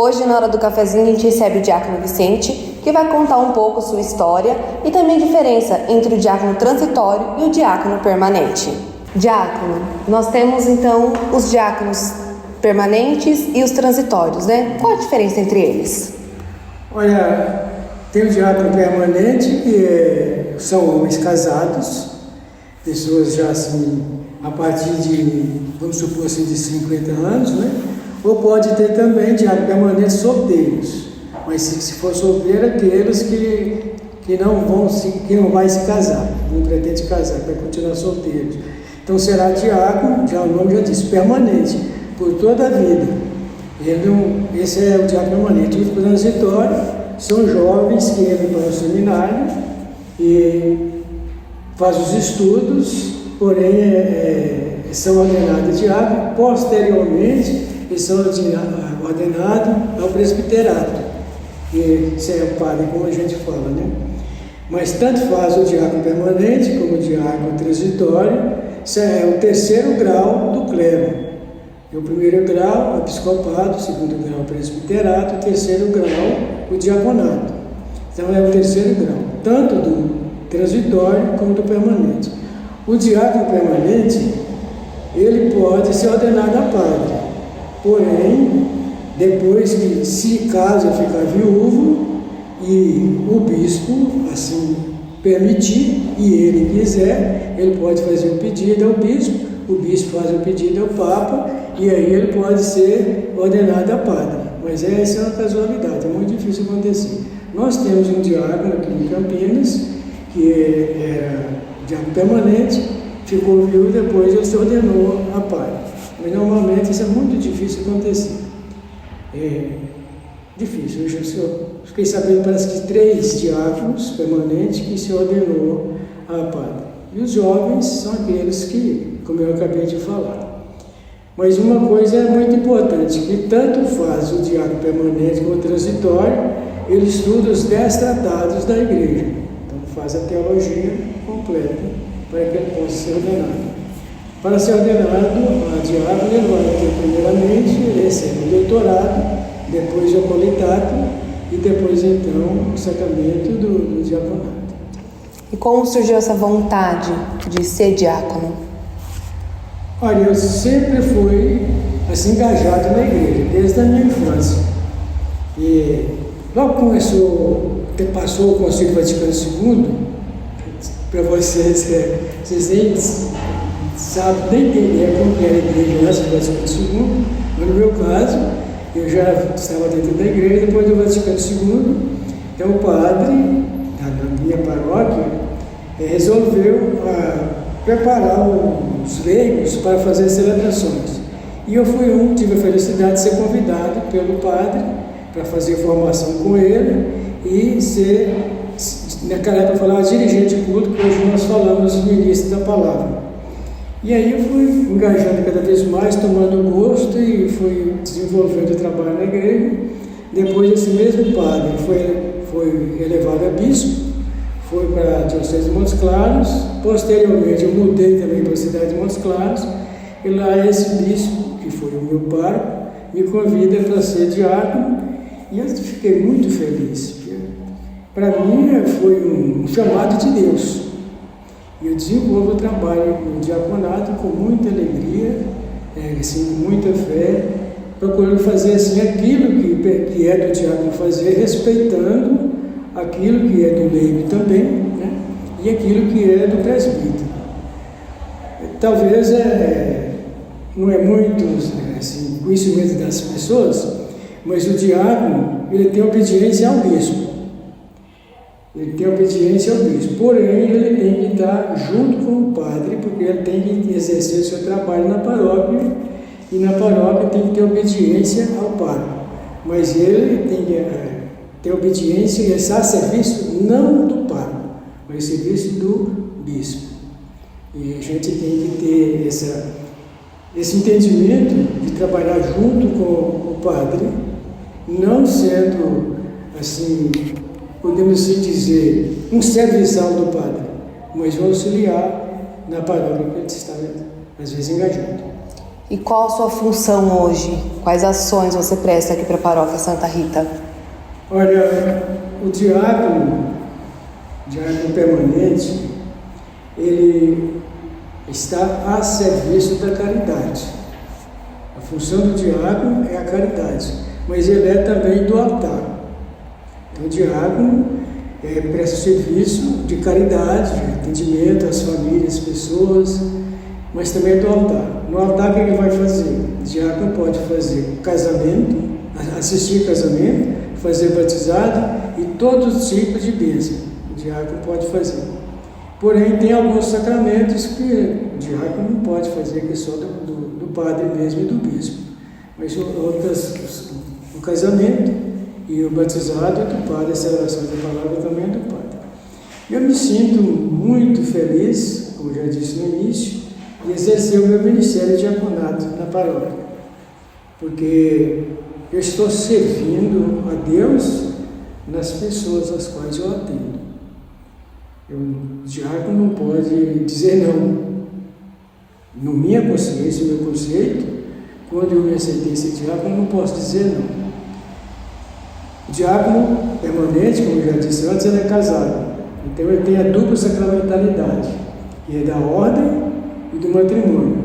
Hoje, na hora do cafezinho, a gente recebe o diácono Vicente, que vai contar um pouco sua história e também a diferença entre o diácono transitório e o diácono permanente. Diácono, nós temos então os diáconos permanentes e os transitórios, né? Qual a diferença entre eles? Olha, tem o diácono permanente, que são homens casados, pessoas já assim, a partir de, vamos supor assim, de 50 anos, né? Ou pode ter também diácono permanente solteiros, mas se for solteiro, aqueles que não vai se casar, não pretende casar, vai continuar solteiros. Então será diácono, já o nome já diz, permanente, por toda a vida. Esse é o diácono permanente. O transitório são jovens que entram para o seminário e fazem os estudos, porém são ordenados diácono. Posteriormente, eles são ordenados ao presbiterato, que é o padre, como a gente fala, né? Mas tanto faz o diácono permanente como o diácono transitório. Isso é o terceiro grau do clero. O primeiro grau, o episcopado, o segundo grau, o presbiterato, o terceiro grau, o diaconato. Então é o terceiro grau, tanto do transitório como do permanente. O diácono permanente, ele pode ser ordenado a padre, porém, depois que, se caso ficar viúvo e o bispo assim permitir e ele quiser, ele pode fazer um pedido ao bispo, o bispo faz um pedido ao Papa e aí ele pode ser ordenado a padre. Mas essa é uma casualidade, é muito difícil acontecer. Nós temos um diácono aqui em Campinas, que era diácono permanente, ficou viúvo e depois ele se ordenou a padre. Mas normalmente isso é muito difícil acontecer. É difícil. Eu fiquei sabendo, parece que 3 diáconos permanentes que se ordenou a padre. E os jovens são aqueles que, como eu acabei de falar. Mas uma coisa é muito importante, que tanto faz o diácono permanente como o transitório, ele estuda os 10 tratados da igreja. Então faz a teologia completa para que ele possa ser ordenado. Para ser ordenado a diácono, ele vai ter primeiramente, ele recebe o doutorado, depois o acolitato e depois então o sacramento do diaconato. E como surgiu essa vontade de ser diácono? Olha, eu sempre fui assim engajado na igreja, desde a minha infância. E logo passou o Concílio Vaticano II, para vocês nem sabem, nem têm ideia como era a igreja antes do Vaticano II, mas no meu caso, eu já estava dentro da igreja depois do Vaticano II, então o padre, na minha paróquia, resolveu preparar os leigos para fazer as celebrações. E eu tive a felicidade de ser convidado pelo padre para fazer formação com ele e ser, naquela época eu falava dirigente de culto, que hoje nós falamos ministro da palavra. E aí eu fui engajando cada vez mais, tomando gosto e fui desenvolvendo o trabalho na igreja. Depois esse mesmo padre foi elevado a bispo, foi para a Diocese de Montes Claros. Posteriormente eu mudei também para a cidade de Montes Claros, e lá esse bispo, que foi o meu pároco, me convida para ser diácono, e eu fiquei muito feliz. Para mim foi um chamado de Deus. E eu desenvolvo o trabalho no diaconato com muita alegria, assim, com muita fé, procurando fazer assim, aquilo que é do diácono fazer, respeitando aquilo que é do leigo também, né? E aquilo que é do presbítero. Talvez não é muito assim, conhecimento das pessoas, mas o diácono ele tem obediência ao bispo. Ele tem obediência ao bispo, porém ele tem que estar junto com o padre, porque ele tem que exercer o seu trabalho na paróquia, e na paróquia tem que ter obediência ao padre. Mas ele tem que ter obediência e estar a serviço não do padre, mas a serviço do bispo. E a gente tem que ter esse entendimento de trabalhar junto com o padre, não sendo assim, podemos assim dizer, um serviçal do padre, mas um auxiliar na paróquia que ele está, às vezes, engajando. E qual a sua função hoje? Quais ações você presta aqui para a Paróquia Santa Rita? Olha, o diácono permanente, ele está a serviço da caridade. A função do diácono é a caridade, mas ele é também do altar. Então, o diácono presta serviço de caridade, de atendimento às famílias, às pessoas, mas também é do altar. No altar, o que ele vai fazer? O diácono pode fazer casamento, assistir casamento, fazer batizado e todos os tipos de bênção. O diácono pode fazer. Porém, tem alguns sacramentos que o diácono não pode fazer, que é só do padre mesmo e do bispo. Mas o casamento e o batizado é do padre, a celebração da palavra também é do padre. Eu me sinto muito feliz, como já disse no início, de exercer o meu ministério de diaconato na paróquia, porque eu estou servindo a Deus nas pessoas às quais eu atendo. O diácono não pode dizer não. Na minha consciência, no meu conceito, quando eu me aceitei ser diácono, eu não posso dizer não. O diácono permanente, como eu já disse antes, ele é casado. Então ele tem a dupla sacramentalidade, que é da ordem e do matrimônio.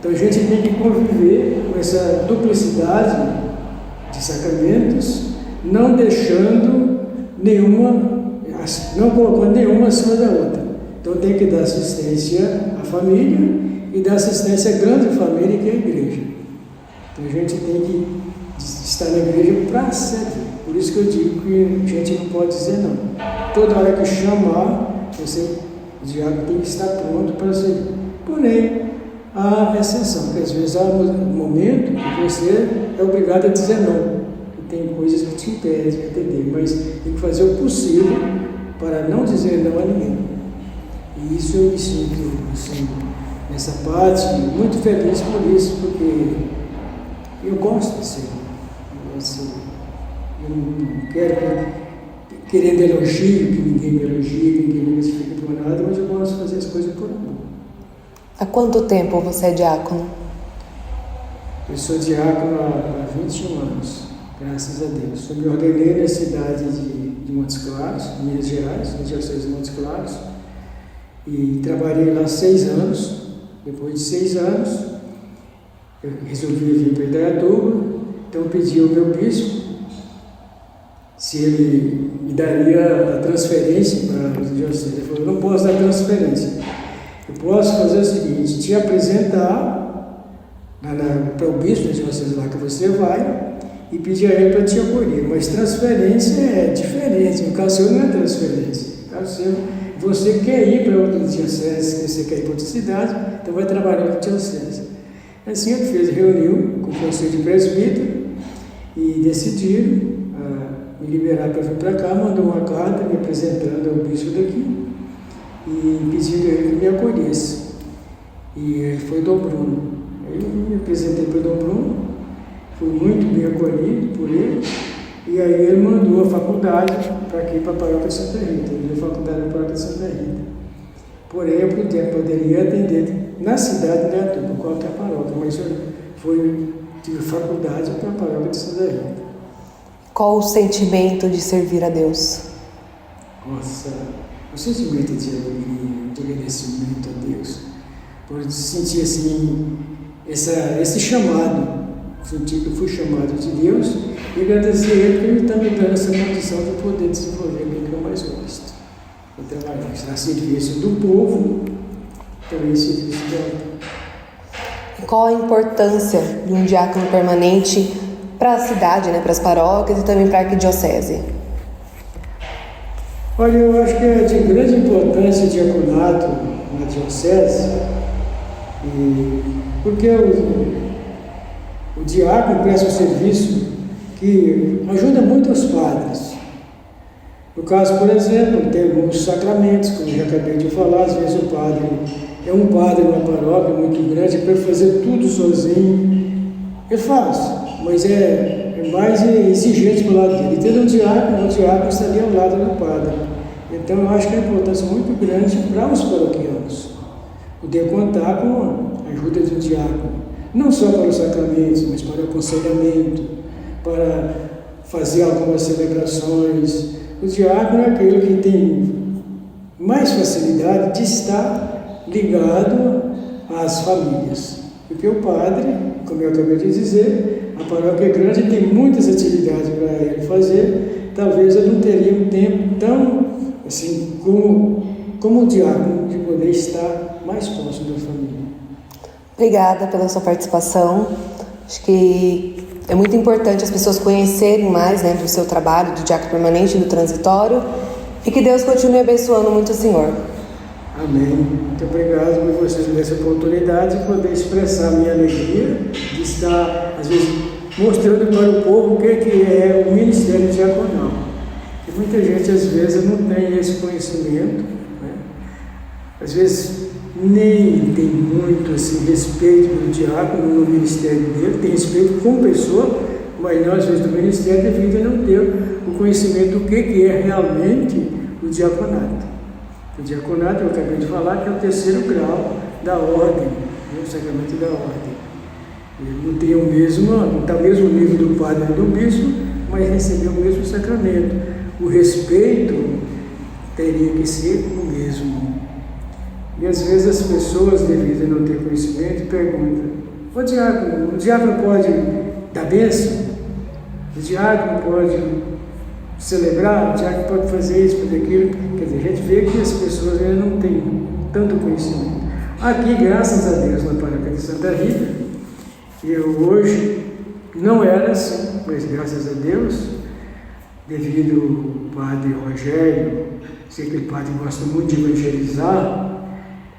Então a gente tem que conviver com essa duplicidade de sacramentos, não deixando não colocando nenhuma acima da outra. Então tem que dar assistência à família e dar assistência à grande família que é a igreja. Então a gente tem que estar na igreja para servir. Por isso que eu digo que a gente não pode dizer não. Toda hora que chamar, o diácono tem que estar pronto para servir. Porém, há exceção, porque às vezes há um momento que você é obrigado a dizer não. Tem coisas que te impedem de atender, mas tem que fazer o possível para não dizer não a ninguém. E isso eu me sinto, assim, nessa parte, muito feliz por isso, porque eu gosto de ser. Eu não quero querendo elogio, que ninguém me elogie, que ninguém me classifique por nada, mas eu gosto de fazer as coisas por amor. Há quanto tempo você é diácono? Eu sou diácono há 21 anos. Graças a Deus. Eu me ordenei na cidade de Montes Claros, Minas Gerais, na diocese de Montes Claros, e trabalhei lá 6 anos. Depois de 6 anos, eu resolvi vir para Indaiatuba, então eu pedi ao meu bispo se ele me daria a transferência para a diocese. Ele falou: eu não posso dar transferência, eu posso fazer o seguinte, te apresentar para o bispo da diocese lá que você vai, e pedir a ele para te acolher. Mas transferência é diferente. No caso seu não é transferência. No caso seu, você quer ir para outra diocese, você quer ir para outra cidade, então vai trabalhar na diocese. Assim ele fez, reuniu com o conselho de presbítero e decidiram me liberar para vir para cá, mandou uma carta me apresentando ao bispo daqui e pedindo a ele que me acolhesse. E foi Dom Bruno. Aí eu me apresentei para Dom Bruno, fui muito bem acolhido por ele, e aí ele mandou a faculdade para aqui, para a Paróquia de Santa Rita. Ele deu a faculdade na Paróquia de Santa Rita. Porém, eu poderia atender na cidade de Indaiatuba, qualquer paróquia, mas eu tive faculdade para a Paróquia de Santa Rita. Qual o sentimento de servir a Deus? Nossa, o sentimento de alegria, de agradecimento a Deus, por sentir assim, esse chamado. Sentir que eu fui chamado de Deus e agradecer a Ele porque Ele está me dando essa condição de poder desenvolver aquilo que eu mais gosto. Eu trabalho a serviço do povo, também serviço da... Qual a importância de um diácono permanente para a cidade, para as paróquias e também para a arquidiocese? Olha, eu acho que é de grande importância o diaconato na diocese, porque o diácono presta um serviço que ajuda muito os padres. No caso, por exemplo, tem alguns sacramentos, como eu já acabei de falar, às vezes o padre é um padre numa paróquia muito grande, para fazer tudo sozinho. Ele faz, mas é mais exigente do lado dele. E tendo o diácono está ali ao lado do padre. Então eu acho que é uma importância muito grande para os paroquianos poder contar com a ajuda do diácono. não só para os sacramentos, mas para o aconselhamento, para fazer algumas celebrações. O diácono é aquele que tem mais facilidade de estar ligado às famílias. Porque o padre, como eu acabei de dizer, a paróquia é grande e tem muitas atividades para ele fazer, talvez ele não teria um tempo tão assim como o diácono de poder estar mais próximo da família. Obrigada pela sua participação. Acho que é muito importante as pessoas conhecerem mais, né, do seu trabalho, do diácono permanente e do transitório, e que Deus continue abençoando muito o senhor. Amém. Muito obrigado por vocês me darem essa oportunidade de poder expressar a minha alegria de estar, às vezes, mostrando para o povo o que é o ministério diaconal. E muita gente, às vezes, não tem esse conhecimento, né? Às vezes, nem tem muito assim, respeito pelo diácono no ministério dele, tem respeito como pessoa, mas não, às vezes, do ministério, devido a não ter o conhecimento do que é realmente o diaconato. O diaconato, eu acabei de falar, que é o terceiro grau da ordem, né, o sacramento da ordem. Ele não tem o mesmo, não está o mesmo nível do padre e do bispo, mas recebeu o mesmo sacramento. O respeito teria que ser o mesmo. E às vezes as pessoas, devido a não ter conhecimento, perguntam: o diácono pode dar bênção? O diácono pode celebrar? O diácono pode fazer isso, fazer aquilo? Quer dizer, a gente vê que as pessoas ainda não têm tanto conhecimento. Aqui, graças a Deus, na paróquia de Santa Rita, eu hoje não era assim, mas graças a Deus, devido ao padre Rogério, sei que o padre gosta muito de evangelizar,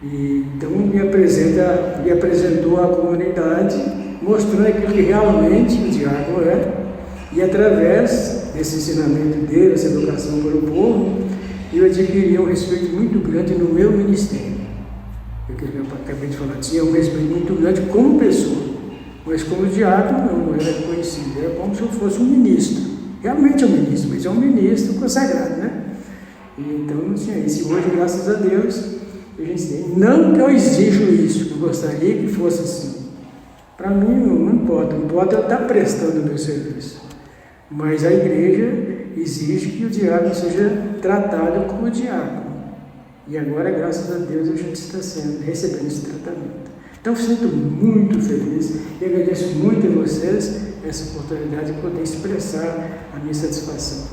e então me apresentou à comunidade, mostrando aquilo que realmente o diácono é, e através desse ensinamento dele, essa educação para o povo, eu adquiri um respeito muito grande no meu ministério. Eu acabei de falar, tinha um respeito muito grande como pessoa, mas como diácono eu não era conhecido, era como se eu fosse um ministro. Realmente é um ministro, mas é um ministro consagrado, né? E então não tinha isso. E hoje, graças a Deus, a gente tem. Não que eu exijo isso, eu gostaria que fosse assim. Para mim não importa eu estar prestando o meu serviço. Mas a igreja exige que o diácono seja tratado como diácono. E agora, graças a Deus, a gente está recebendo esse tratamento. Então, sinto muito feliz e agradeço muito a vocês essa oportunidade de poder expressar a minha satisfação.